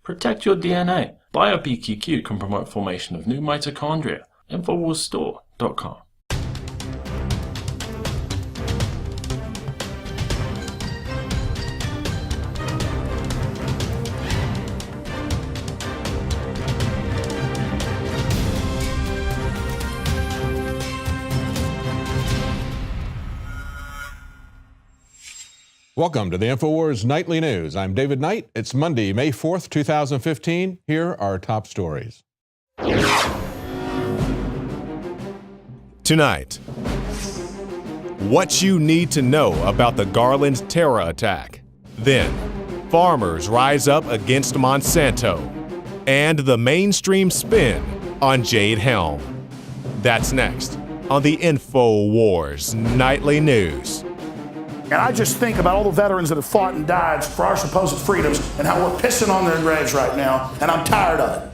Protect your DNA. BioPQQ can promote formation of new mitochondria. Infowarsstore.com. Welcome to the Infowars Nightly News. I'm David Knight. It's Monday, May 4th, 2015. Here are our top stories. Tonight, what you need to know about the Garland terror attack. Then, farmers rise up against Monsanto. And the mainstream spin on Jade Helm. That's next on the Infowars Nightly News. And I just think about all the veterans that have fought and died for our supposed freedoms and how we're pissing on their graves right now, and I'm tired of it.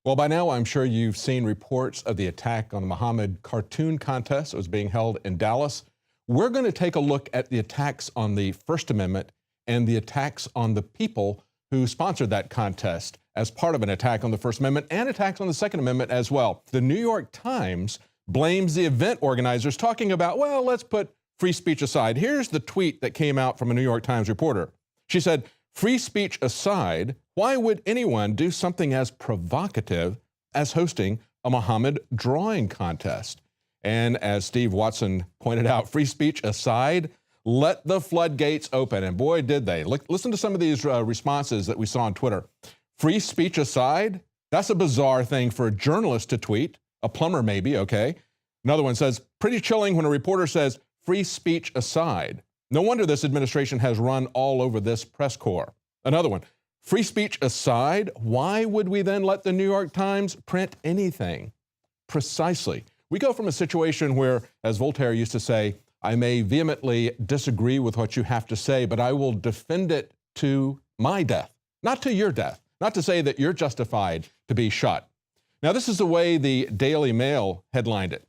Well, by now, I'm sure you've seen reports of the attack on the Muhammad cartoon contest that was being held in Dallas. We're going to take a look at the attacks on the First Amendment and the attacks on the people who sponsored that contest as part of an attack on the First Amendment and attacks on the Second Amendment as well. The New York Times blames the event organizers, talking about, well, let's put free speech aside. Here's the tweet that came out from a New York Times reporter. She said, free speech aside, why would anyone do something as provocative as hosting a Muhammad drawing contest? And as Steve Watson pointed out, free speech aside, let the floodgates open. And boy, did they. Listen to some of these responses that we saw on Twitter. Free speech aside? That's a bizarre thing for a journalist to tweet. A plumber maybe, okay. Another one says, pretty chilling when a reporter says, free speech aside. No wonder this administration has run all over this press corps. Another one, free speech aside, why would we then let the New York Times print anything? Precisely. We go from a situation where, as Voltaire used to say, I may vehemently disagree with what you have to say, but I will defend it to my death, not to your death, not to say that you're justified to be shot. Now, this is the way the Daily Mail headlined it.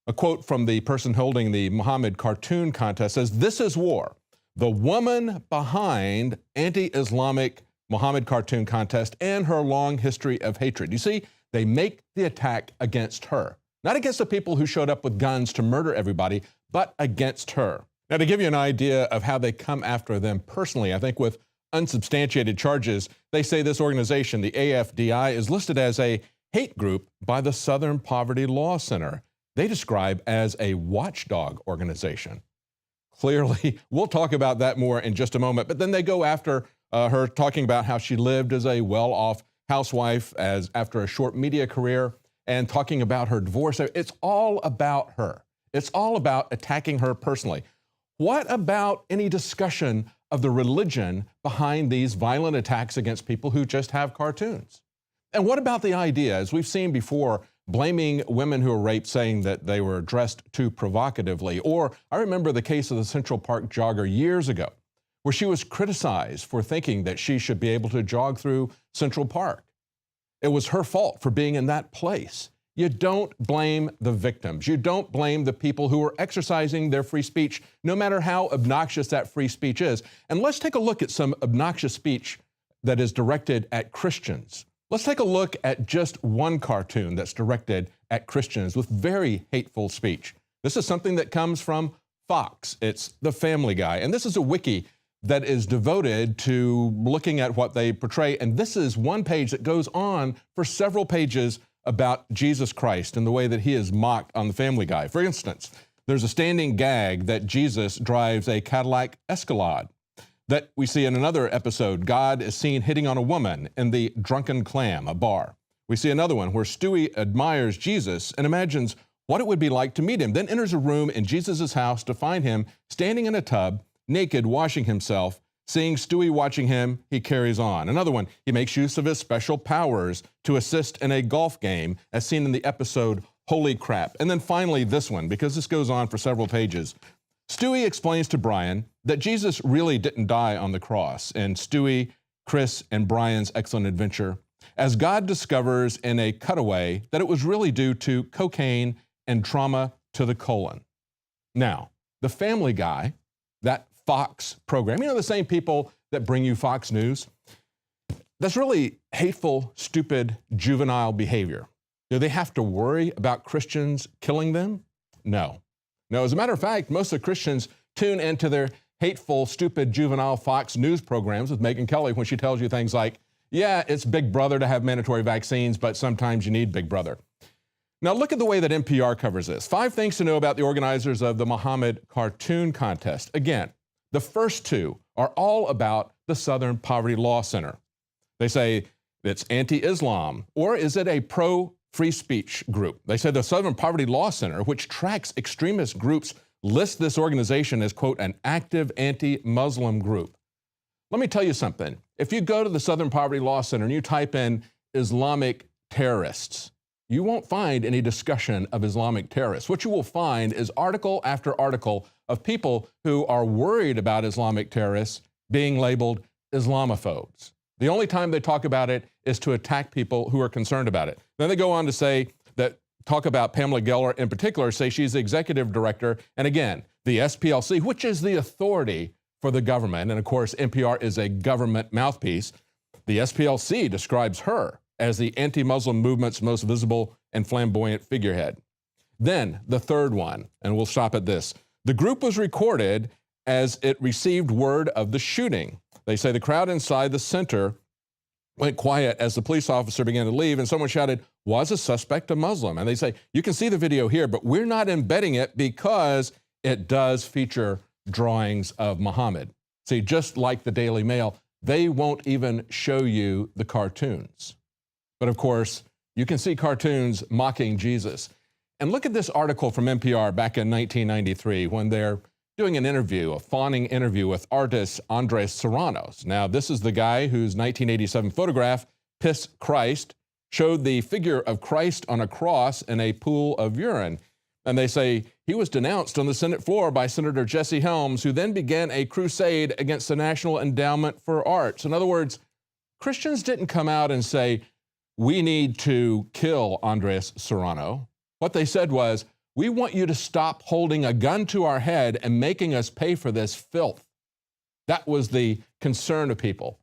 A quote from the person holding the Muhammad cartoon contest says, this is war. The woman behind anti-Islamic Muhammad cartoon contest and her long history of hatred. You see, they make the attack against her. Not against the people who showed up with guns to murder everybody, but against her. Now, to give you an idea of how they come after them personally, I think with unsubstantiated charges, they say this organization, the AFDI, is listed as a hate group by the Southern Poverty Law Center. They describe as a watchdog organization. Clearly, we'll talk about that more in just a moment, but then they go after her, talking about how she lived as a well-off housewife after a short media career, and talking about her divorce. It's all about her. It's all about attacking her personally. What about any discussion of the religion behind these violent attacks against people who just have cartoons? And what about the idea, as we've seen before, blaming women who were raped, saying that they were dressed too provocatively? Or I remember the case of the Central Park jogger years ago, where she was criticized for thinking that she should be able to jog through Central Park. It was her fault for being in that place. You don't blame the victims. You don't blame the people who are exercising their free speech, no matter how obnoxious that free speech is. And let's take a look at some obnoxious speech that is directed at Christians. Let's take a look at just one cartoon that's directed at Christians with very hateful speech. This is something that comes from Fox. It's The Family Guy. And this is a wiki that is devoted to looking at what they portray. And this is one page that goes on for several pages about Jesus Christ and the way that he is mocked on The Family Guy. For instance, there's a standing gag that Jesus drives a Cadillac Escalade. That we see in another episode, God is seen hitting on a woman in the Drunken Clam, a bar. We see another one where Stewie admires Jesus and imagines what it would be like to meet him, then enters a room in Jesus' house to find him standing in a tub, naked, washing himself. Seeing Stewie watching him, he carries on. Another one, he makes use of his special powers to assist in a golf game, as seen in the episode Holy Crap. And then finally this one, because this goes on for several pages. Stewie explains to Brian that Jesus really didn't die on the cross in Stewie, Chris, and Brian's Excellent Adventure, as God discovers in a cutaway that it was really due to cocaine and trauma to the colon. Now, The Family Guy, that Fox program. You know, the same people that bring you Fox News? That's really hateful, stupid, juvenile behavior. Do they have to worry about Christians killing them? No. No, as a matter of fact, most of the Christians tune into their hateful, stupid, juvenile Fox News programs with Megyn Kelly when she tells you things like, yeah, it's Big Brother to have mandatory vaccines, but sometimes you need Big Brother. Now look at the way that NPR covers this. 5 things to know about the organizers of the Muhammad Cartoon Contest. Again, the first 2 are all about the Southern Poverty Law Center. They say it's anti-Islam, or is it a pro-free speech group? They say the Southern Poverty Law Center, which tracks extremist groups, lists this organization as, quote, an active anti-Muslim group. Let me tell you something. If you go to the Southern Poverty Law Center and you type in Islamic terrorists, you won't find any discussion of Islamic terrorists. What you will find is article after article of people who are worried about Islamic terrorists being labeled Islamophobes. The only time they talk about it is to attack people who are concerned about it. Then they go on to say that, talk about Pamela Geller in particular, say she's the executive director. And again, the SPLC, which is the authority for the government, and of course, NPR is a government mouthpiece. The SPLC describes her as the anti-Muslim movement's most visible and flamboyant figurehead. Then the third one, and we'll stop at this. The group was recorded as it received word of the shooting. They say the crowd inside the center went quiet as the police officer began to leave, and someone shouted, "Was a suspect a Muslim?" And they say, you can see the video here, but we're not embedding it because it does feature drawings of Muhammad. See, just like the Daily Mail, they won't even show you the cartoons. But of course, you can see cartoons mocking Jesus. And look at this article from NPR back in 1993 when they're doing an interview, a fawning interview with artist Andres Serranos. Now, this is the guy whose 1987 photograph, Piss Christ, showed the figure of Christ on a cross in a pool of urine. And they say he was denounced on the Senate floor by Senator Jesse Helms, who then began a crusade against the National Endowment for Arts. In other words, Christians didn't come out and say, we need to kill Andres Serrano. What they said was, we want you to stop holding a gun to our head and making us pay for this filth. That was the concern of people.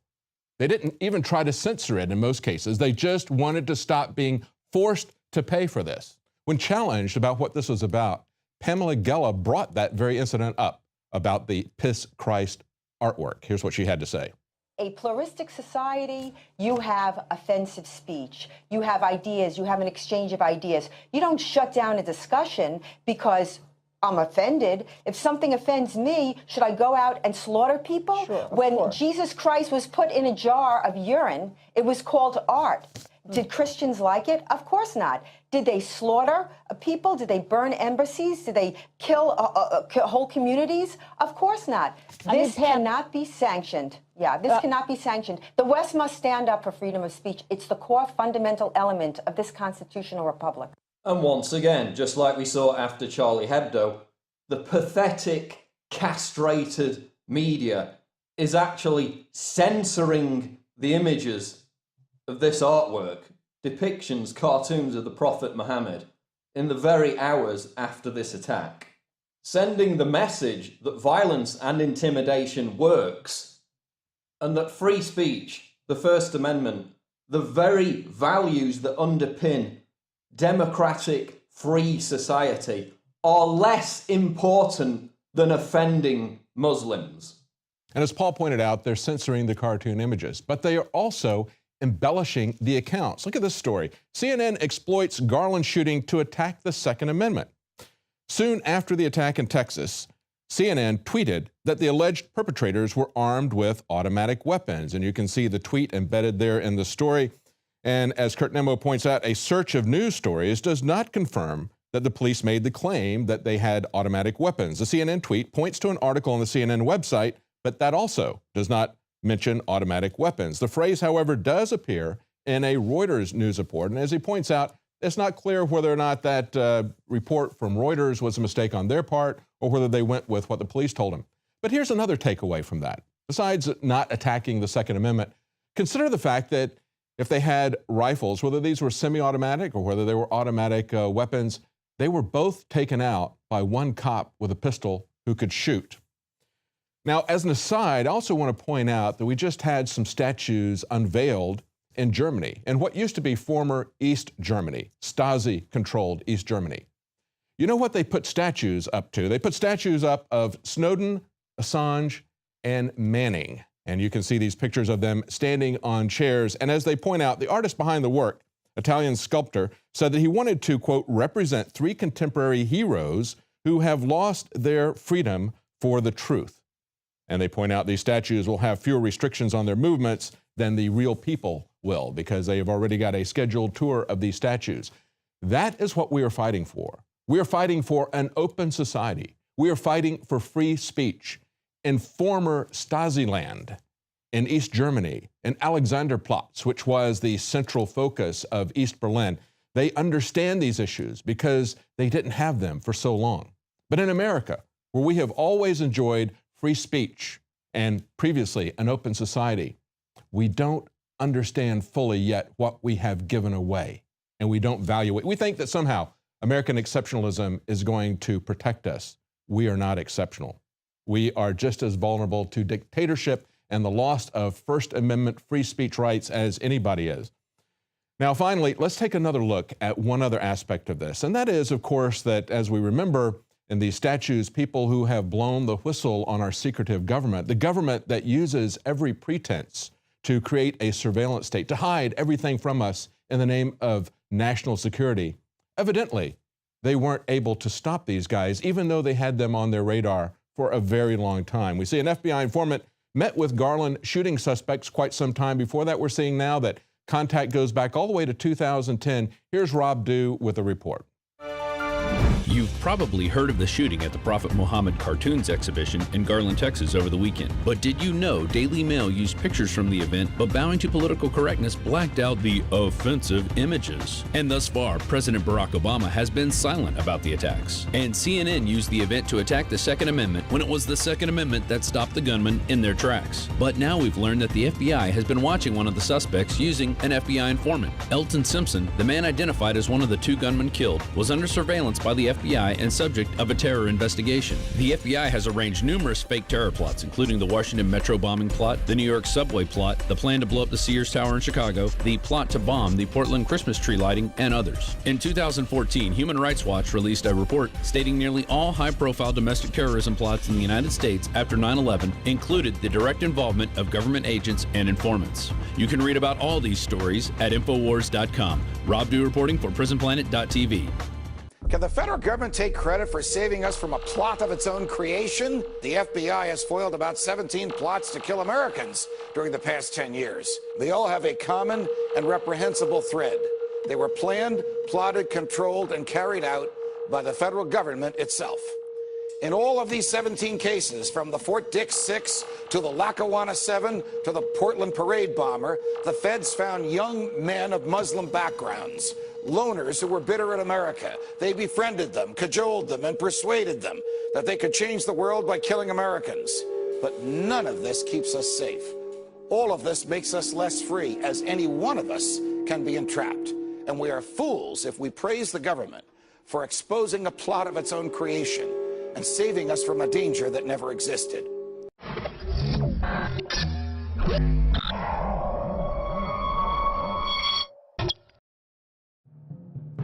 They didn't even try to censor it in most cases. They just wanted to stop being forced to pay for this. When challenged about what this was about, Pamela Geller brought that very incident up about the Piss Christ artwork. Here's what she had to say. A pluralistic society, you have offensive speech. You have ideas. You have an exchange of ideas. You don't shut down a discussion because I'm offended. If something offends me, should I go out and slaughter people? Sure, when Jesus Christ was put in a jar of urine, it was called art. Did Christians like it? Of course not. Did they slaughter people? Did they burn embassies? Did they kill whole communities? Of course not. This cannot be sanctioned. Yeah, this cannot be sanctioned. The West must stand up for freedom of speech. It's the core fundamental element of this constitutional republic. And once again, just like we saw after Charlie Hebdo, the pathetic, castrated media is actually censoring the images of this artwork, depictions, cartoons of the Prophet Muhammad, in the very hours after this attack, sending the message that violence and intimidation works, and that free speech, the First Amendment, the very values that underpin democratic, free society, are less important than offending Muslims. And as Paul pointed out, they're censoring the cartoon images, but they are also embellishing the accounts. Look at this story. CNN exploits Garland shooting to attack the Second Amendment. Soon after the attack in Texas, CNN tweeted that the alleged perpetrators were armed with automatic weapons. And you can see the tweet embedded there in the story. And as Kurt Nemo points out, a search of news stories does not confirm that the police made the claim that they had automatic weapons. The CNN tweet points to an article on the CNN website, but that also does not mention automatic weapons. The phrase, however, does appear in a Reuters news report. And as he points out, it's not clear whether or not that report from Reuters was a mistake on their part or whether they went with what the police told them. But here's another takeaway from that. Besides not attacking the Second Amendment, consider the fact that if they had rifles, whether these were semi-automatic or whether they were automatic weapons, they were both taken out by one cop with a pistol who could shoot. Now, as an aside, I also want to point out that we just had some statues unveiled in Germany, in what used to be former East Germany, Stasi-controlled East Germany. You know what they put statues up to? They put statues up of Snowden, Assange, and Manning. And you can see these pictures of them standing on chairs. And as they point out, the artist behind the work, Italian sculptor, said that he wanted to, quote, represent three contemporary heroes who have lost their freedom for the truth. And they point out these statues will have fewer restrictions on their movements than the real people will, because they have already got a scheduled tour of these statues. That is what we are fighting for. We are fighting for an open society. We are fighting for free speech. In former Stasi land, in East Germany, in Alexanderplatz, which was the central focus of East Berlin, they understand these issues because they didn't have them for so long. But in America, where we have always enjoyed free speech and previously an open society, we don't understand fully yet what we have given away, and we don't value it. We think that somehow American exceptionalism is going to protect us. We are not exceptional. We are just as vulnerable to dictatorship and the loss of First Amendment free speech rights as anybody is. Now, finally, let's take another look at one other aspect of this, and that is, of course, that as we remember in these statues, people who have blown the whistle on our secretive government, the government that uses every pretense to create a surveillance state, to hide everything from us in the name of national security. Evidently, they weren't able to stop these guys, even though they had them on their radar for a very long time. We see an FBI informant met with Garland shooting suspects quite some time before that. We're seeing now that contact goes back all the way to 2010. Here's Rob Dew with a report. You've probably heard of the shooting at the Prophet Muhammad Cartoons exhibition in Garland, Texas over the weekend. But did you know Daily Mail used pictures from the event, but bowing to political correctness blacked out the offensive images? And thus far, President Barack Obama has been silent about the attacks. And CNN used the event to attack the Second Amendment when it was the Second Amendment that stopped the gunman in their tracks. But now we've learned that the FBI has been watching one of the suspects using an FBI informant. Elton Simpson, the man identified as one of the two gunmen killed, was under surveillance by the FBI and subject of a terror investigation. The FBI has arranged numerous fake terror plots, including the Washington Metro bombing plot, the New York subway plot, the plan to blow up the Sears Tower in Chicago, the plot to bomb the Portland Christmas tree lighting, and others. In 2014, Human Rights Watch released a report stating nearly all high-profile domestic terrorism plots in the United States after 9/11 included the direct involvement of government agents and informants. You can read about all these stories at Infowars.com. Rob Dew reporting for PrisonPlanet.tv. Can the federal government take credit for saving us from a plot of its own creation? The FBI has foiled about 17 plots to kill Americans during the past 10 years. They all have a common and reprehensible thread. They were planned, plotted, controlled, and carried out by the federal government itself. In all of these 17 cases, from the Fort Dix 6 to the Lackawanna 7 to the Portland parade bomber, the feds found young men of Muslim backgrounds, loners who were bitter at America. They befriended them, cajoled them, and persuaded them that they could change the world by killing Americans. But none of this keeps us safe. All of this makes us less free, as any one of us can be entrapped. And we are fools if we praise the government for exposing a plot of its own creation and saving us from a danger that never existed.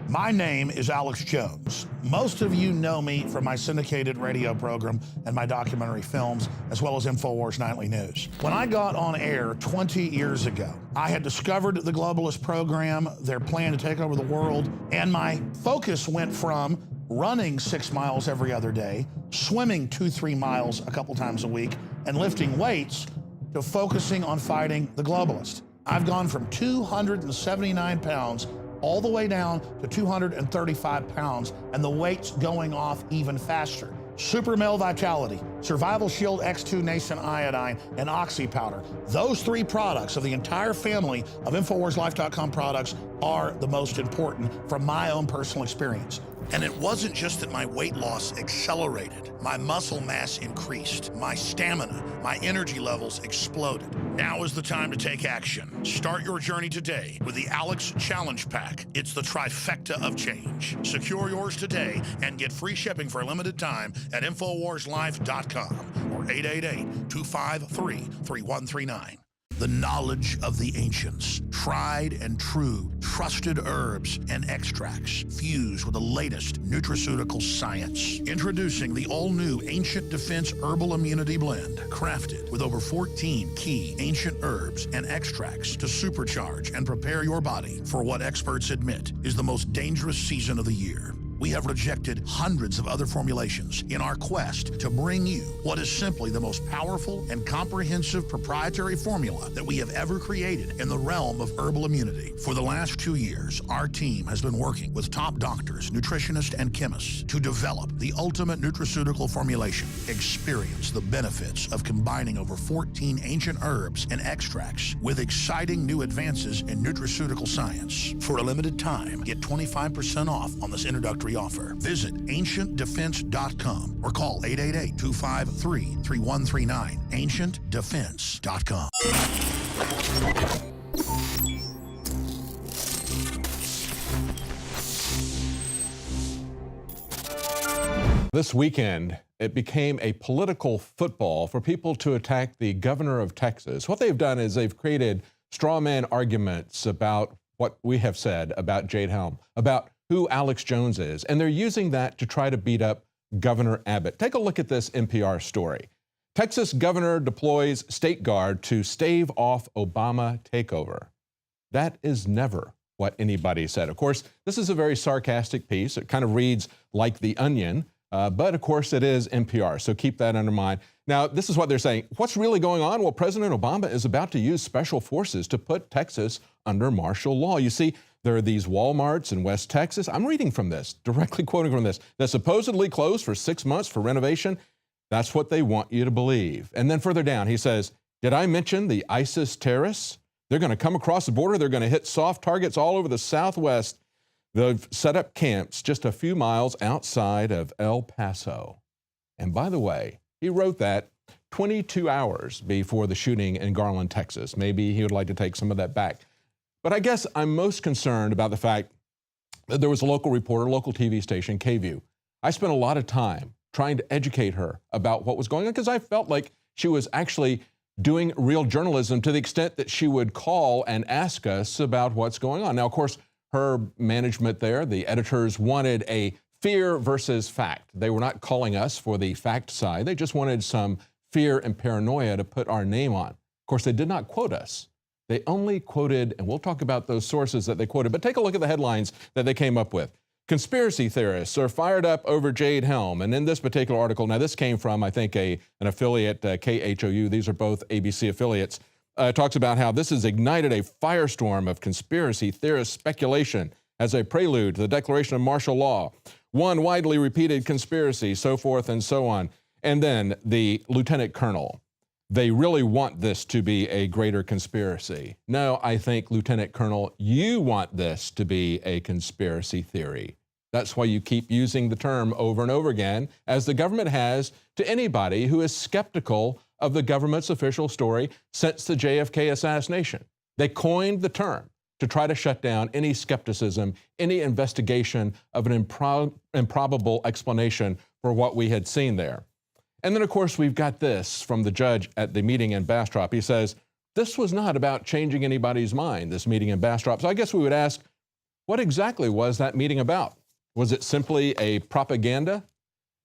My name is Alex Jones. Most of you know me from my syndicated radio program and my documentary films, as well as Infowars Nightly News. When I got on air 20 years ago, I had discovered the globalist program, their plan to take over the world, and my focus went from running 6 miles every other day, swimming 2-3 miles a couple times a week, and lifting weights, to focusing on fighting the globalists. I've gone from 279 pounds all the way down to 235 pounds, and the weight's going off even faster. Super Male Vitality, Survival Shield X2 Nascent Iodine, and Oxy Powder. Those 3 products of the entire family of InfoWarsLife.com products are the most important from my own personal experience. And it wasn't just that my weight loss accelerated. My muscle mass increased. My stamina, my energy levels exploded. Now is the time to take action. Start your journey today with the Alex Challenge Pack. It's the trifecta of change. Secure yours today and get free shipping for a limited time at InfoWarsLife.com or 888-253-3139. The knowledge of the ancients, tried and true, trusted herbs and extracts fused with the latest nutraceutical science. Introducing the all-new Ancient Defense Herbal Immunity Blend, crafted with over 14 key ancient herbs and extracts to supercharge and prepare your body for what experts admit is the most dangerous season of the year. We have rejected hundreds of other formulations in our quest to bring you what is simply the most powerful and comprehensive proprietary formula that we have ever created in the realm of herbal immunity. For the last 2 years, our team has been working with top doctors, nutritionists, and chemists to develop the ultimate nutraceutical formulation. Experience the benefits of combining over 14 ancient herbs and extracts with exciting new advances in nutraceutical science. For a limited time, get 25% off on this introductory offer. Visit ancientdefense.com or call 888-253-3139. ancientdefense.com. This weekend, it became a political football for people to attack the governor of Texas. What they've done is they've created straw man arguments about what we have said about Jade Helm, about who Alex Jones is, and they're using that to try to beat up Governor Abbott. Take a look at this NPR story. Texas governor deploys state guard to stave off Obama takeover. That is never what anybody said. Of course, this is a very sarcastic piece. It kind of reads like The Onion, but of course it is NPR, so keep that in mind. Now, this is what they're saying. What's really going on? Well, President Obama is about to use special forces to put Texas under martial law. You see, there are these Walmarts in West Texas. I'm reading from this, directly quoting from this, that supposedly closed for 6 months for renovation. That's what they want you to believe. And then further down, he says, did I mention the ISIS terrorists? They're going to come across the border. They're going to hit soft targets all over the Southwest. They've set up camps just a few miles outside of El Paso. And by the way, he wrote that 22 hours before the shooting in Garland, Texas. Maybe he would like to take some of that back. But I guess I'm most concerned about the fact that there was a local reporter, local TV station, KView. I spent a lot of time trying to educate her about what was going on because I felt like she was actually doing real journalism to the extent that she would call and ask us about what's going on. Now, of course, her management there, the editors, wanted a fear versus fact. They were not calling us for the fact side. They just wanted some fear and paranoia to put our name on. Of course, they did not quote us. They only quoted, and we'll talk about those sources that they quoted, but take a look at the headlines that they came up with. Conspiracy theorists are fired up over Jade Helm. And in this particular article, now this came from, I think, an affiliate, KHOU. These are both ABC affiliates. Talks about how this has ignited a firestorm of conspiracy theorist speculation as a prelude to the declaration of martial law. One widely repeated conspiracy, so forth and so on. And then the lieutenant colonel. They really want this to be a greater conspiracy. No, I think, Lieutenant Colonel, you want this to be a conspiracy theory. That's why you keep using the term over and over again, as the government has to anybody who is skeptical of the government's official story since the JFK assassination. They coined the term to try to shut down any skepticism, any investigation of an improbable explanation for what we had seen there. And then, of course, we've got this from the judge at the meeting in Bastrop. He says, this was not about changing anybody's mind, this meeting in Bastrop. So I guess we would ask, what exactly was that meeting about? Was it simply a propaganda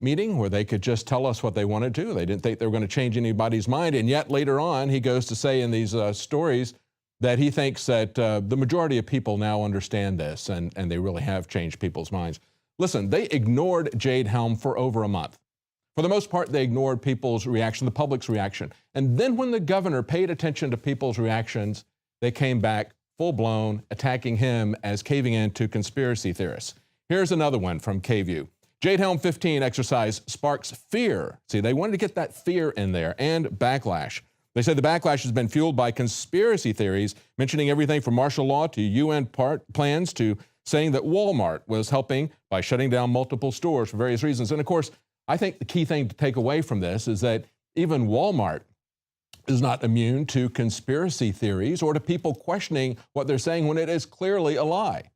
meeting where they could just tell us what they wanted to? They didn't think they were going to change anybody's mind. And yet later on, he goes to say in these stories that he thinks that the majority of people now understand this, and they really have changed people's minds. Listen, they ignored Jade Helm for over a month. For the most part, they ignored people's reaction, the public's reaction. And then when the governor paid attention to people's reactions, they came back full-blown, attacking him as caving in to conspiracy theorists. Here's another one from KView. Jade Helm 15 exercise sparks fear. See, they wanted to get that fear in there, and backlash. They said the backlash has been fueled by conspiracy theories, mentioning everything from martial law to UN plans to saying that Walmart was helping by shutting down multiple stores for various reasons. And of course, I think the key thing to take away from this is that even Walmart is not immune to conspiracy theories or to people questioning what they're saying when it is clearly a lie.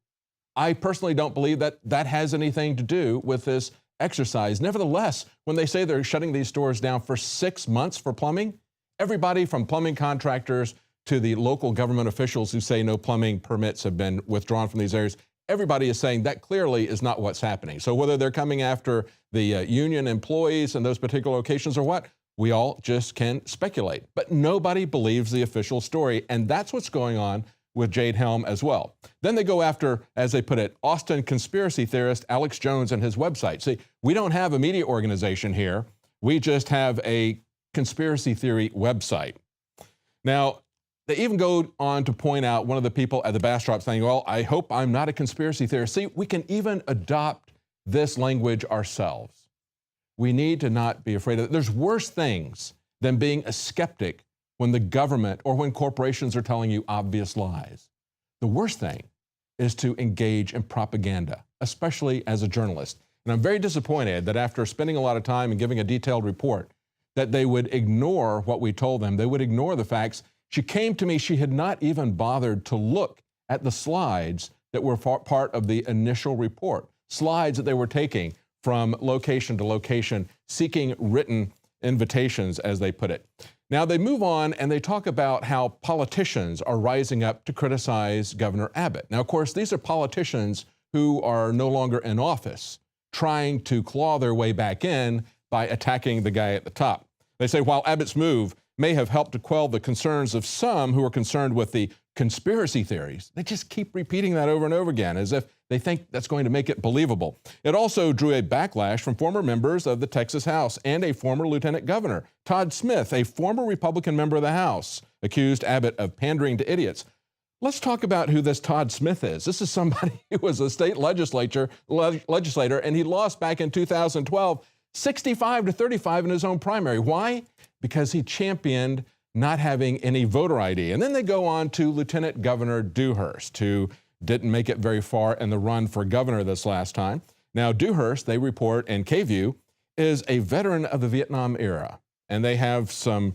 I personally don't believe that that has anything to do with this exercise. Nevertheless, when they say they're shutting these stores down for 6 months for plumbing, everybody from plumbing contractors to the local government officials who say no plumbing permits have been withdrawn from these areas, everybody is saying that clearly is not what's happening. So whether they're coming after the union employees in those particular locations or what, we all just can speculate. But nobody believes the official story, and that's what's going on with Jade Helm as well. Then they go after, as they put it, Austin conspiracy theorist Alex Jones and his website. See, we don't have a media organization here. We just have a conspiracy theory website. Now, they even go on to point out one of the people at the Bastrop saying, well, I hope I'm not a conspiracy theorist. See, we can even adopt this language ourselves. We need to not be afraid of it. There's worse things than being a skeptic when the government or when corporations are telling you obvious lies. The worst thing is to engage in propaganda, especially as a journalist. And I'm very disappointed that after spending a lot of time and giving a detailed report, that they would ignore what we told them. They would ignore the facts. She came to me, she had not even bothered to look at the slides that were part of the initial report, slides that they were taking from location to location, seeking written invitations, as they put it. Now they move on and they talk about how politicians are rising up to criticize Governor Abbott. Now, of course, these are politicians who are no longer in office, trying to claw their way back in by attacking the guy at the top. They say while Abbott's move may have helped to quell the concerns of some who are concerned with the conspiracy theories, they just keep repeating that over and over again as if they think that's going to make it believable. It also drew a backlash from former members of the Texas House and a former lieutenant governor. Todd Smith, a former Republican member of the House, accused Abbott of pandering to idiots. Let's talk about who this Todd Smith is. This is somebody who was a state legislator, and he lost back in 2012, 65 to 35 in his own primary. Why? Because he championed not having any voter ID. And then they go on to Lieutenant Governor Dewhurst, who didn't make it very far in the run for governor this last time. Now, Dewhurst, they report in KVUE, is a veteran of the Vietnam era. And they have some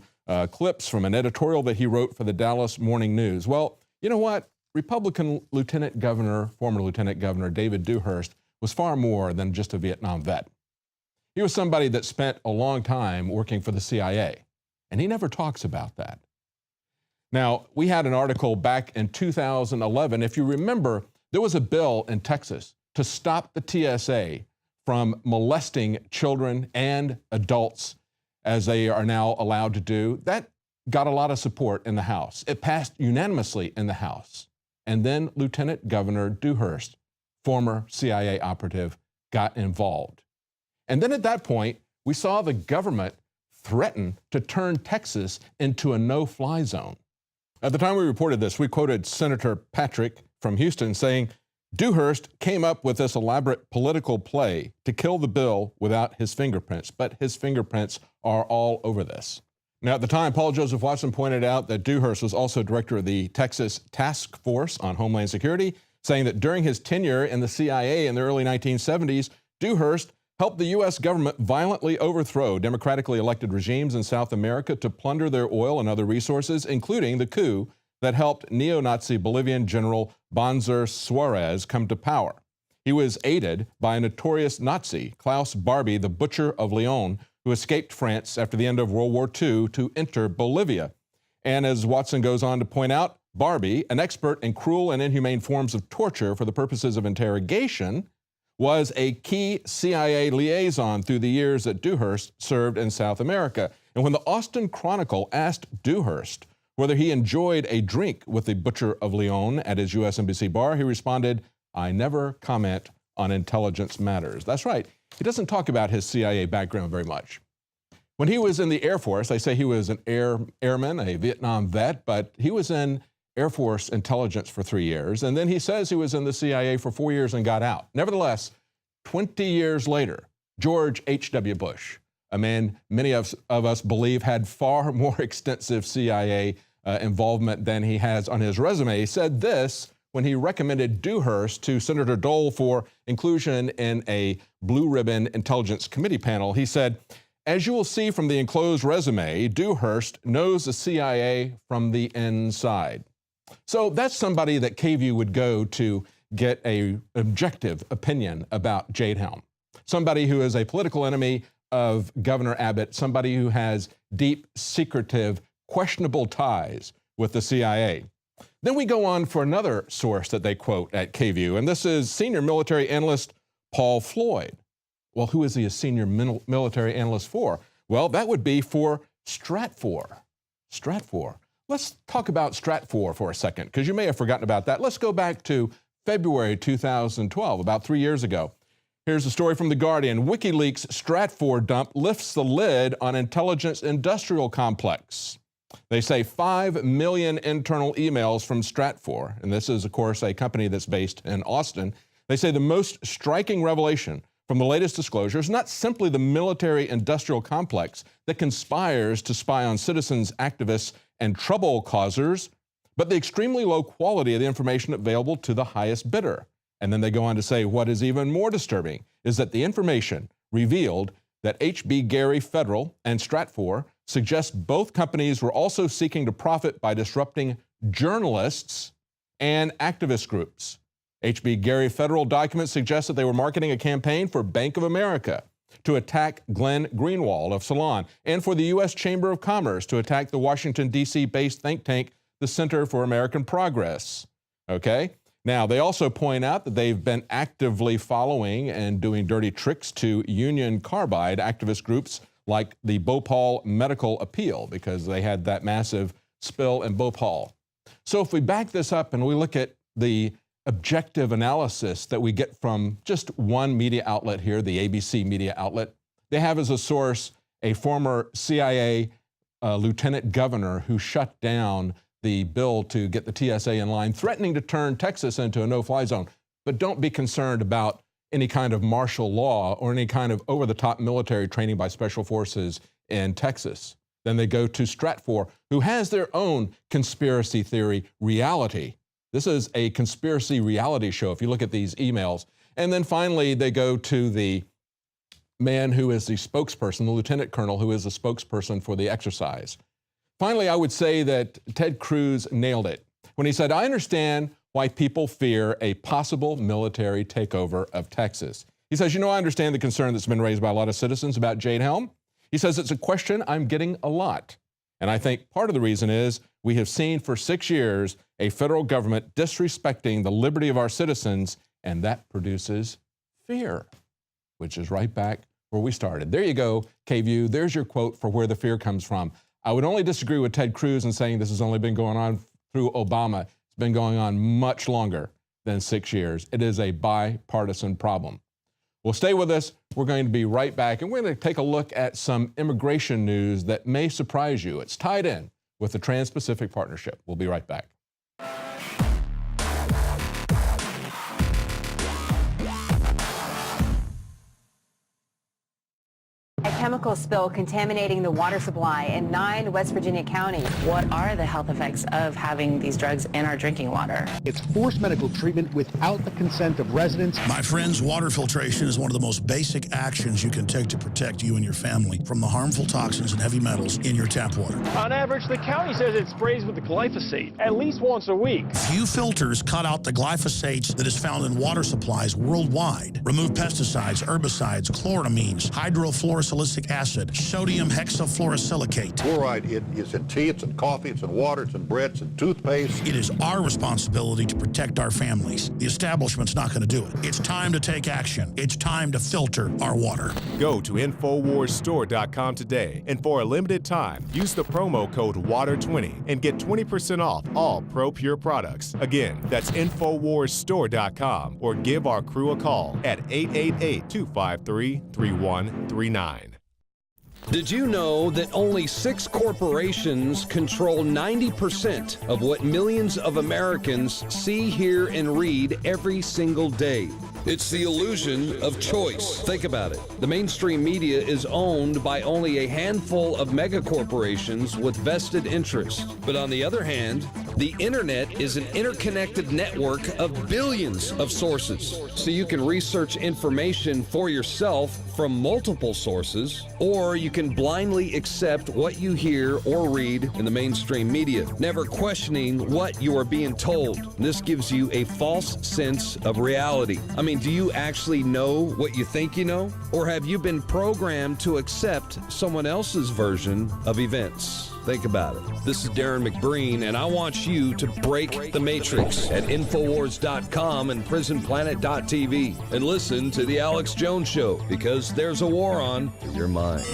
clips from an editorial that he wrote for the Dallas Morning News. Well, you know what? Republican Lieutenant Governor, former Lieutenant Governor David Dewhurst was far more than just a Vietnam vet. He was somebody that spent a long time working for the CIA, and he never talks about that. Now, we had an article back in 2011. If you remember, there was a bill in Texas to stop the TSA from molesting children and adults as they are now allowed to do. That got a lot of support in the House. It passed unanimously in the House. And then Lieutenant Governor Dewhurst, former CIA operative, got involved. And then at that point, we saw the government threaten to turn Texas into a no-fly zone. At the time we reported this, we quoted Senator Patrick from Houston saying, Dewhurst came up with this elaborate political play to kill the bill without his fingerprints, but his fingerprints are all over this. Now, at the time, Paul Joseph Watson pointed out that Dewhurst was also director of the Texas Task Force on Homeland Security, saying that during his tenure in the CIA in the early 1970s, Dewhurst helped the U.S. government violently overthrow democratically elected regimes in South America to plunder their oil and other resources, including the coup that helped neo-Nazi Bolivian General Banzer Suarez come to power. He was aided by a notorious Nazi, Klaus Barbie, the Butcher of Lyon, who escaped France after the end of World War II to enter Bolivia. And as Watson goes on to point out, Barbie, an expert in cruel and inhumane forms of torture for the purposes of interrogation, was a key CIA liaison through the years that Dewhurst served in South America. And when the Austin Chronicle asked Dewhurst whether he enjoyed a drink with the Butcher of Lyon at his U.S. Embassy bar, he responded, I never comment on intelligence matters. That's right. He doesn't talk about his CIA background very much. When he was in the Air Force, they say he was an airman, a Vietnam vet, but he was in Air Force intelligence for 3 years, and then he says he was in the CIA for 4 years and got out. Nevertheless, 20 years later, George H.W. Bush, a man many of us believe had far more extensive CIA involvement than he has on his resume, said this when he recommended Dewhurst to Senator Dole for inclusion in a blue ribbon intelligence committee panel. He said, "As you will see from the enclosed resume, Dewhurst knows the CIA from the inside." So that's somebody that KVUE would go to get an objective opinion about Jade Helm. Somebody who is a political enemy of Governor Abbott, somebody who has deep, secretive, questionable ties with the CIA. Then we go on for another source that they quote at KVUE, and this is senior military analyst Paul Floyd. Well, who is he a senior military analyst for? Well, that would be for Stratfor. Stratfor. Let's talk about Stratfor for a second, because you may have forgotten about that. Let's go back to February 2012, about 3 years ago. Here's a story from The Guardian. WikiLeaks Stratfor dump lifts the lid on intelligence industrial complex. They say 5 million internal emails from Stratfor, and this is, of course, a company that's based in Austin. They say the most striking revelation from the latest disclosure is not simply the military-industrial complex that conspires to spy on citizens, activists, and trouble causers, but the extremely low quality of the information available to the highest bidder. And then they go on to say what is even more disturbing is that the information revealed that H.B. Gary Federal and Stratfor suggests both companies were also seeking to profit by disrupting journalists and activist groups. H.B. Gary Federal documents suggest that they were marketing a campaign for Bank of America to attack Glenn Greenwald of Salon, and for the U.S. Chamber of Commerce to attack the Washington, D.C.-based think tank, the Center for American Progress. Okay? Now, they also point out that they've been actively following and doing dirty tricks to Union Carbide activist groups like the Bhopal Medical Appeal, because they had that massive spill in Bhopal. So if we back this up and we look at the objective analysis that we get from just one media outlet here, the ABC media outlet, they have as a source a former CIA lieutenant governor who shut down the bill to get the TSA in line, threatening to turn Texas into a no-fly zone. But don't be concerned about any kind of martial law or any kind of over-the-top military training by special forces in Texas. Then they go to Stratfor, who has their own conspiracy theory reality. This is a conspiracy reality show if you look at these emails. And then finally, they go to the man who is the spokesperson, the lieutenant colonel who is the spokesperson for the exercise. Finally, I would say that Ted Cruz nailed it when he said, "I understand why people fear a possible military takeover of Texas." He says, "I understand the concern that's been raised by a lot of citizens about Jade Helm." He says, "It's a question I'm getting a lot. And I think part of the reason is we have seen for 6 years a federal government disrespecting the liberty of our citizens, and that produces fear," which is right back where we started. There you go, KVUE. There's your quote for where the fear comes from. I would only disagree with Ted Cruz in saying this has only been going on through Obama. It's been going on much longer than 6 years. It is a bipartisan problem. Well, stay with us. We're going to be right back, and we're going to take a look at some immigration news that may surprise you. It's tied in with the Trans-Pacific Partnership. We'll be right back. A chemical spill contaminating the water supply in 9 West Virginia counties. What are the health effects of having these drugs in our drinking water? It's forced medical treatment without the consent of residents. My friends, water filtration is one of the most basic actions you can take to protect you and your family from the harmful toxins and heavy metals in your tap water. On average, the county says it sprays with the glyphosate at least once a week. Few filters cut out the glyphosates that is found in water supplies worldwide. Remove pesticides, herbicides, chloramines, hydrofluorosilicic acid, sodium hexafluorosilicate. Fluoride, it is in tea, it's in coffee, it's in water, it's in bread, it's in toothpaste. It is our responsibility to protect our families. The establishment's not going to do it. It's time to take action. It's time to filter our water. Go to InfoWarsStore.com today, and for a limited time, use the promo code WATER20 and get 20% off all ProPure products. Again, that's InfoWarsStore.com, or give our crew a call at 888-253-3139. Did you know that only 6 corporations control 90% of what millions of Americans see, hear, and read every single day? It's the illusion of choice. Think about it. The mainstream media is owned by only a handful of mega corporations with vested interests. But on the other hand, The internet is an interconnected network of billions of sources. So you can research information for yourself from multiple sources, or you can blindly accept what you hear or read in the mainstream media, never questioning what you are being told. This gives you a false sense of reality. I mean, do you actually know what you think you know? Or have you been programmed to accept someone else's version of events? Think about it. This is Darren McBreen, and I want you to break the matrix at Infowars.com and PrisonPlanet.tv and listen to The Alex Jones Show, because there's a war on your mind.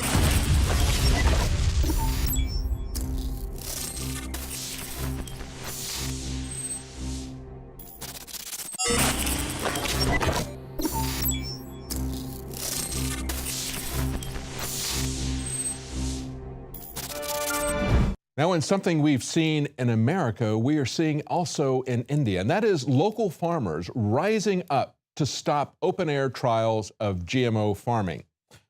Now, in something we've seen in America, we are seeing also in India, and that is local farmers rising up to stop open-air trials of GMO farming.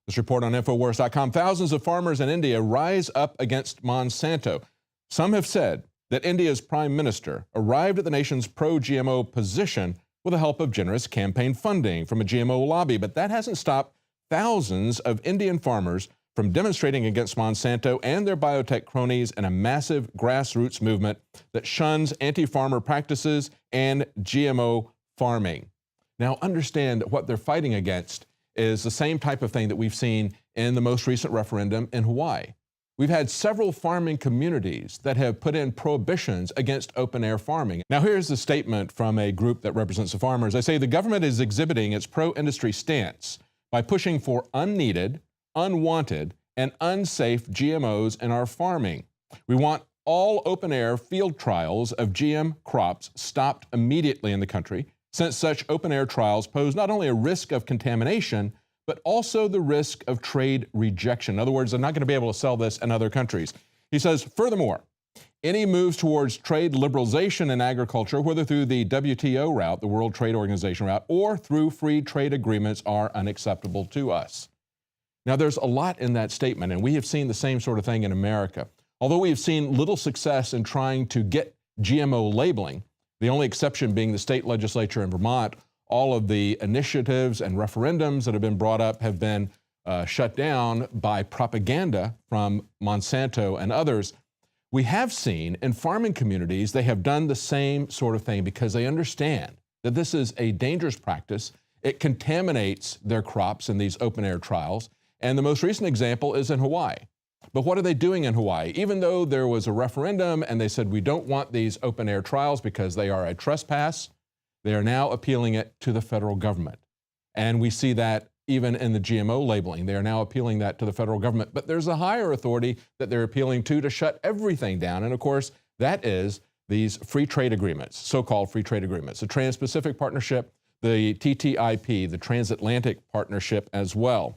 This report on Infowars.com, thousands of farmers in India rise up against Monsanto. Some have said that India's prime minister arrived at the nation's pro-GMO position with the help of generous campaign funding from a GMO lobby, but that hasn't stopped thousands of Indian farmers from demonstrating against Monsanto and their biotech cronies in a massive grassroots movement that shuns anti-farmer practices and GMO farming. Now, understand what they're fighting against is the same type of thing that we've seen in the most recent referendum in Hawaii. We've had several farming communities that have put in prohibitions against open-air farming. Now, here's the statement from a group that represents the farmers. They say the government is exhibiting its pro-industry stance by pushing for unneeded, unwanted, and unsafe GMOs in our farming. We want all open-air field trials of GM crops stopped immediately in the country, since such open-air trials pose not only a risk of contamination, but also the risk of trade rejection. In other words, they're not going to be able to sell this in other countries. He says, furthermore, any moves towards trade liberalization in agriculture, whether through the WTO route, the World Trade Organization route, or through free trade agreements, are unacceptable to us. Now, there's a lot in that statement, and we have seen the same sort of thing in America. Although we have seen little success in trying to get GMO labeling, the only exception being the state legislature in Vermont, all of the initiatives and referendums that have been brought up have been shut down by propaganda from Monsanto and others. We have seen in farming communities, they have done the same sort of thing because they understand that this is a dangerous practice. It contaminates their crops in these open-air trials. And the most recent example is in Hawaii. But what are they doing in Hawaii? Even though there was a referendum and they said we don't want these open-air trials because they are a trespass, they are now appealing it to the federal government. And we see that even in the GMO labeling. They are now appealing that to the federal government. But there's a higher authority that they're appealing to shut everything down. And of course, that is these free trade agreements, so-called free trade agreements, the Trans-Pacific Partnership, the TTIP, the Transatlantic Partnership as well.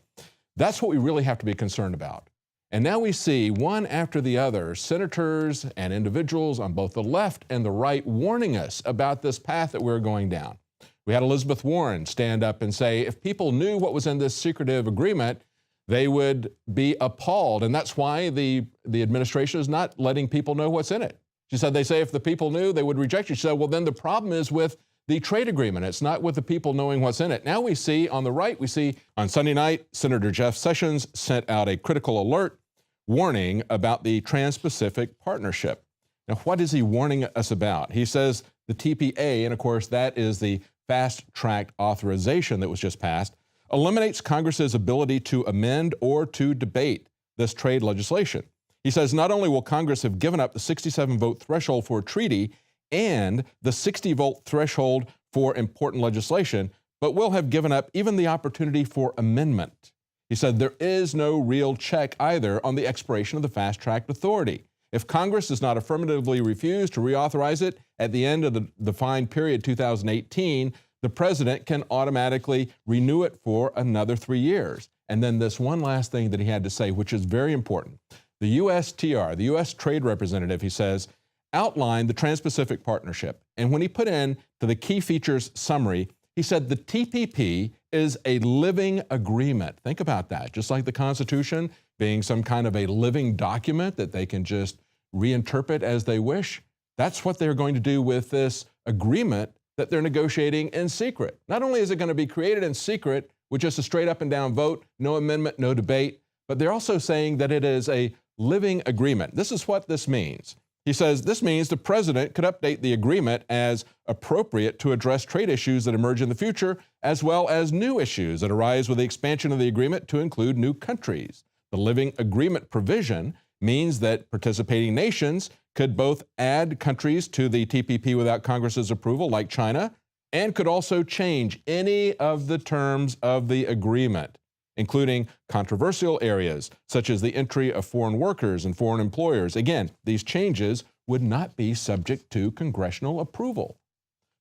That's what we really have to be concerned about. And now we see one after the other, senators and individuals on both the left and the right warning us about this path that we're going down. We had Elizabeth Warren stand up and say, if people knew what was in this secretive agreement, they would be appalled. And that's why the administration is not letting people know what's in it. She said, they say if the people knew, they would reject it. She said, well, then the problem is with the trade agreement. It's not with the people knowing what's in it. Now we see on the right, we see on Sunday night, Senator Jeff Sessions sent out a critical alert warning about the Trans-Pacific Partnership. Now, what is he warning us about? He says the TPA, and of course, that is the fast-track authorization that was just passed, eliminates Congress's ability to amend or to debate this trade legislation. He says not only will Congress have given up the 67-vote threshold for a treaty and the 60-vote threshold for important legislation, but will have given up even the opportunity for amendment. He said there is no real check either on the expiration of the fast-track authority. If Congress does not affirmatively refuse to reauthorize it at the end of the defined period 2018, the president can automatically renew it for another 3 years. And then this one last thing that he had to say, which is very important. The USTR, the U.S. Trade Representative, he says, outlined the Trans-Pacific Partnership. And when he put in to the key features summary, he said the TPP is a living agreement. Think about that. Just like the Constitution being some kind of a living document that they can just reinterpret as they wish, That's what they're going to do with this agreement that they're negotiating in secret. Not only is it going to be created in secret with just a straight up and down vote, no amendment, no debate, but they're also saying that it is a living agreement. This is what this means. He says this means the president could update the agreement as appropriate to address trade issues that emerge in the future, as well as new issues that arise with the expansion of the agreement to include new countries. The living agreement provision means that participating nations could both add countries to the TPP without Congress's approval, like China, and could also change any of the terms of the agreement, including controversial areas such as the entry of foreign workers and foreign employers. Again, these changes would not be subject to congressional approval.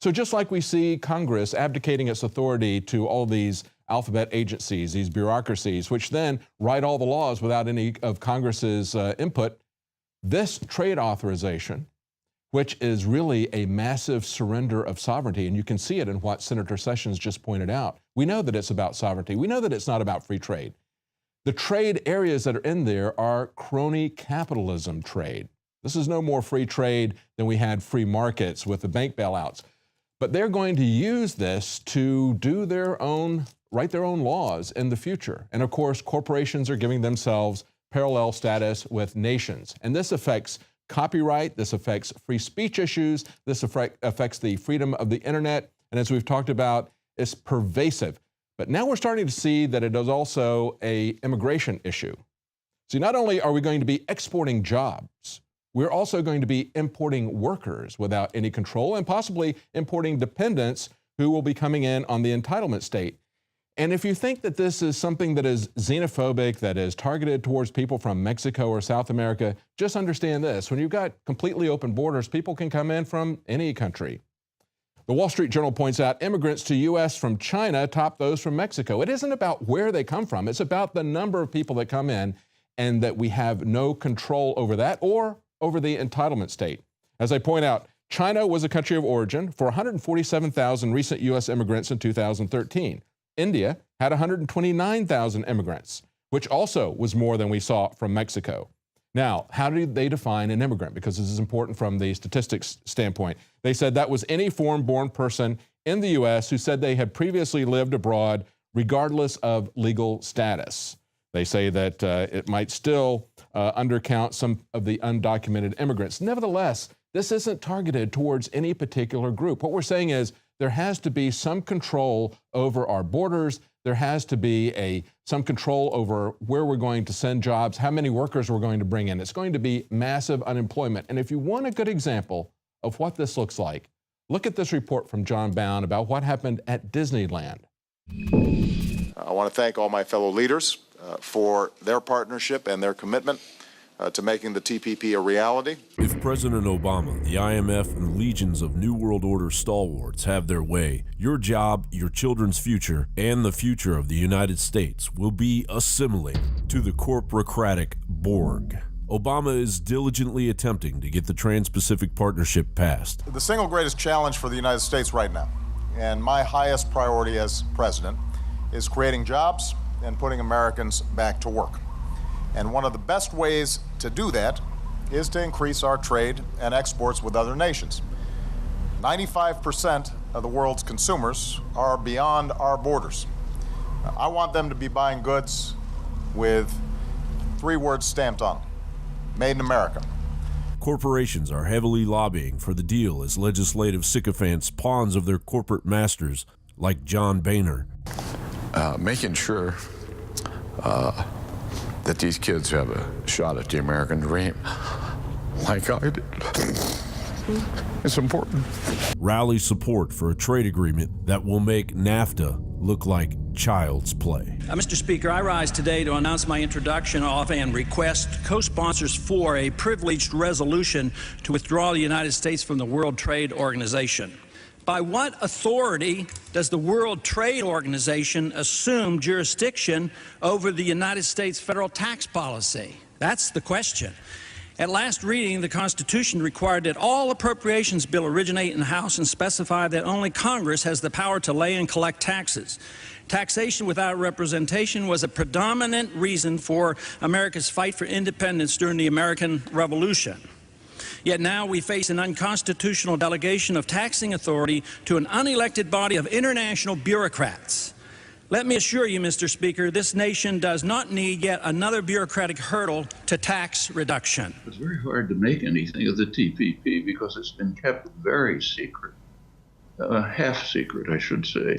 So just like we see Congress abdicating its authority to all these alphabet agencies, these bureaucracies, which then write all the laws without any of Congress's input, this trade authorization, which is really a massive surrender of sovereignty, and you can see it in what Senator Sessions just pointed out. We know that it's about sovereignty. We know that it's not about free trade. The trade areas that are in there are crony capitalism trade. This is no more free trade than we had free markets with the bank bailouts. But they're going to use this to do their own, write their own laws in the future. And of course, corporations are giving themselves parallel status with nations. And this affects copyright, this affects free speech issues, this affects the freedom of the internet, and as we've talked about, it's pervasive. But now we're starting to see that it is also an immigration issue. See, not only are we going to be exporting jobs, we're also going to be importing workers without any control and possibly importing dependents who will be coming in on the entitlement state. And if you think that this is something that is xenophobic, that is targeted towards people from Mexico or South America, just understand this. When you've got completely open borders, people can come in from any country. The Wall Street Journal points out immigrants to U.S. from China top those from Mexico. It isn't about where they come from. It's about the number of people that come in and that we have no control over that or over the entitlement state. As I point out, China was a country of origin for 147,000 recent U.S. immigrants in 2013. India had 129,000 immigrants, which also was more than we saw from Mexico. Now, how do they define an immigrant? Because this is important from the statistics standpoint. They said that was any foreign-born person in the U.S. who said they had previously lived abroad, regardless of legal status. They say that it might still undercount some of the undocumented immigrants. Nevertheless, this isn't targeted towards any particular group. What we're saying is there has to be some control over our borders. There has to be some control over where we're going to send jobs, how many workers we're going to bring in. It's going to be massive unemployment. And if you want a good example of what this looks like, look at this report from John Bound about what happened at Disneyland. I want to thank all my fellow leaders for their partnership and their commitment to making the TPP a reality. If President Obama, the IMF, and legions of New World Order stalwarts have their way, your job, your children's future, and the future of the United States will be assimilated to the corporocratic Borg. Obama is diligently attempting to get the Trans-Pacific Partnership passed. The single greatest challenge for the United States right now, and my highest priority as president, is creating jobs and putting Americans back to work. And one of the best ways to do that is to increase our trade and exports with other nations. 95% of the world's consumers are beyond our borders. I want them to be buying goods with 3 words stamped on them: Made in America. Corporations are heavily lobbying for the deal as legislative sycophants, pawns of their corporate masters like John Boehner. Making sure that these kids have a shot at the American dream, like I did. It's important. Rally support for a trade agreement that will make NAFTA look like child's play. Mr. Speaker, I rise today to announce my introduction of and request co-sponsors for a privileged resolution to withdraw the United States from the World Trade Organization. By what authority does the World Trade Organization assume jurisdiction over the United States federal tax policy? That's the question. At last reading, the Constitution required that all appropriations bill originate in the House and specify that only Congress has the power to lay and collect taxes. Taxation without representation was a predominant reason for America's fight for independence during the American Revolution. Yet now we face an unconstitutional delegation of taxing authority to an unelected body of international bureaucrats. Let me assure you, Mr. Speaker, this nation does not need yet another bureaucratic hurdle to tax reduction. It's very hard to make anything of the TPP because it's been kept very secret. Half secret, I should say.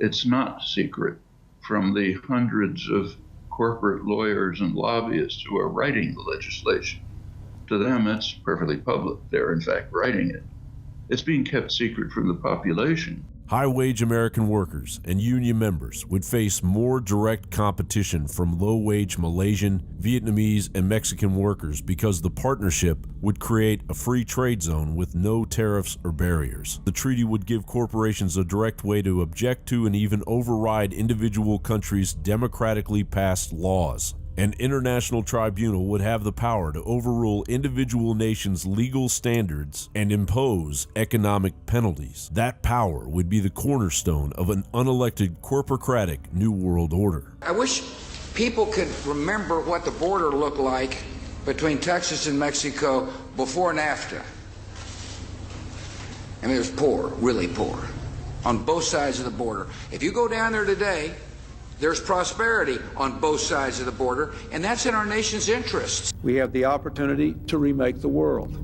It's not secret from the hundreds of corporate lawyers and lobbyists who are writing the legislation. To them, it's perfectly public. They're, in fact, writing it. It's being kept secret from the population. High-wage American workers and union members would face more direct competition from low-wage Malaysian, Vietnamese, and Mexican workers because the partnership would create a free trade zone with no tariffs or barriers. The treaty would give corporations a direct way to object to and even override individual countries' democratically passed laws. An international tribunal would have the power to overrule individual nations' legal standards and impose economic penalties. That power would be the cornerstone of an unelected corporocratic New World Order. I wish people could remember what the border looked like between Texas and Mexico before NAFTA. I mean, it was poor, really poor, on both sides of the border. If you go down there today, there's prosperity on both sides of the border, and that's in our nation's interests. We have the opportunity to remake the world.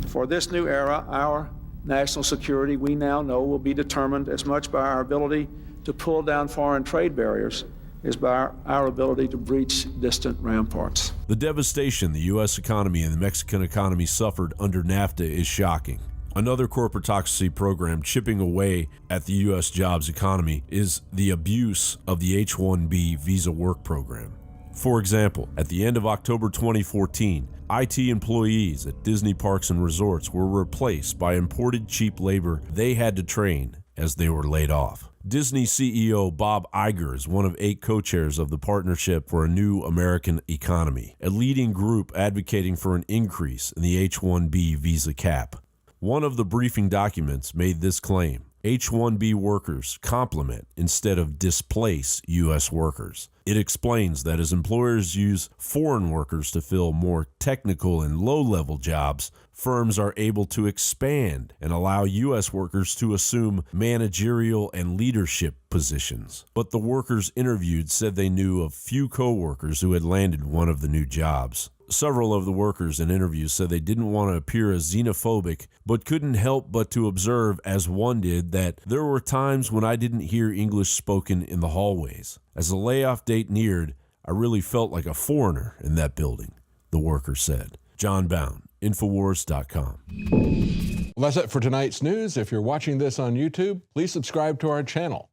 For this new era, our national security, we now know, will be determined as much by our ability to pull down foreign trade barriers as by our ability to breach distant ramparts. The devastation the U.S. economy and the Mexican economy suffered under NAFTA is shocking. Another corporatocracy program chipping away at the U.S. jobs economy is the abuse of the H-1B visa work program. For example, at the end of October 2014, IT employees at Disney parks and resorts were replaced by imported cheap labor they had to train as they were laid off. Disney CEO Bob Iger is one of 8 co-chairs of the Partnership for a New American Economy, a leading group advocating for an increase in the H-1B visa cap. One of the briefing documents made this claim: H-1B workers complement instead of displace U.S. workers. It explains that as employers use foreign workers to fill more technical and low-level jobs, firms are able to expand and allow U.S. workers to assume managerial and leadership positions. But the workers interviewed said they knew of few co-workers who had landed one of the new jobs. Several of the workers in interviews said they didn't want to appear as xenophobic, but couldn't help but to observe, as one did, that there were times when I didn't hear English spoken in the hallways. As the layoff date neared, I really felt like a foreigner in that building, the worker said. John Bound, Infowars.com. Well, that's it for tonight's news. If you're watching this on YouTube, please subscribe to our channel.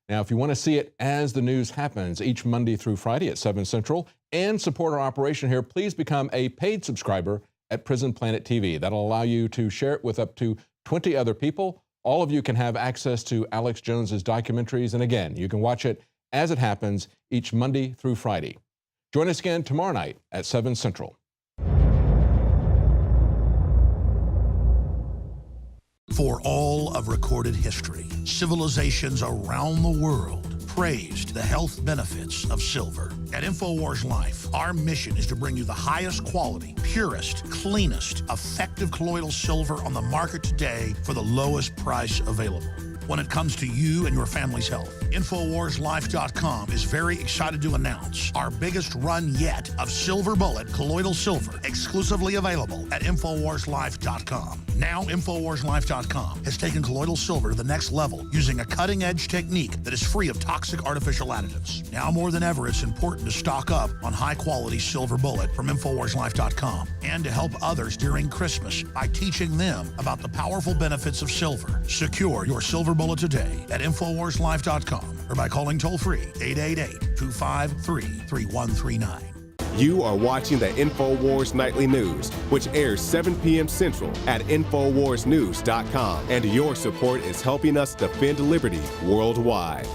Now, if you want to see it as the news happens each Monday through Friday at 7 Central and support our operation here, please become a paid subscriber at Prison Planet TV. That'll allow you to share it with up to 20 other people. All of you can have access to Alex Jones's documentaries. And again, you can watch it as it happens each Monday through Friday. Join us again tomorrow night at 7 Central. For all of recorded history, civilizations around the world praised the health benefits of silver. At Infowars Life, our mission is to bring you the highest quality, purest, cleanest, effective colloidal silver on the market today for the lowest price available. When it comes to you and your family's health, InfoWarsLife.com is very excited to announce our biggest run yet of Silver Bullet colloidal silver, exclusively available at InfoWarsLife.com. Now, InfoWarsLife.com has taken colloidal silver to the next level using a cutting-edge technique that is free of toxic artificial additives. Now more than ever, it's important to stock up on high-quality Silver Bullet from InfoWarsLife.com and to help others during Christmas by teaching them about the powerful benefits of silver. Secure your Silver Bullet today at InfoWarsLife.com or by calling toll-free 888-253-3139. You are watching the Infowars Nightly News, which airs 7 p.m. Central at InfoWarsNews.com. And your support is helping us defend liberty worldwide.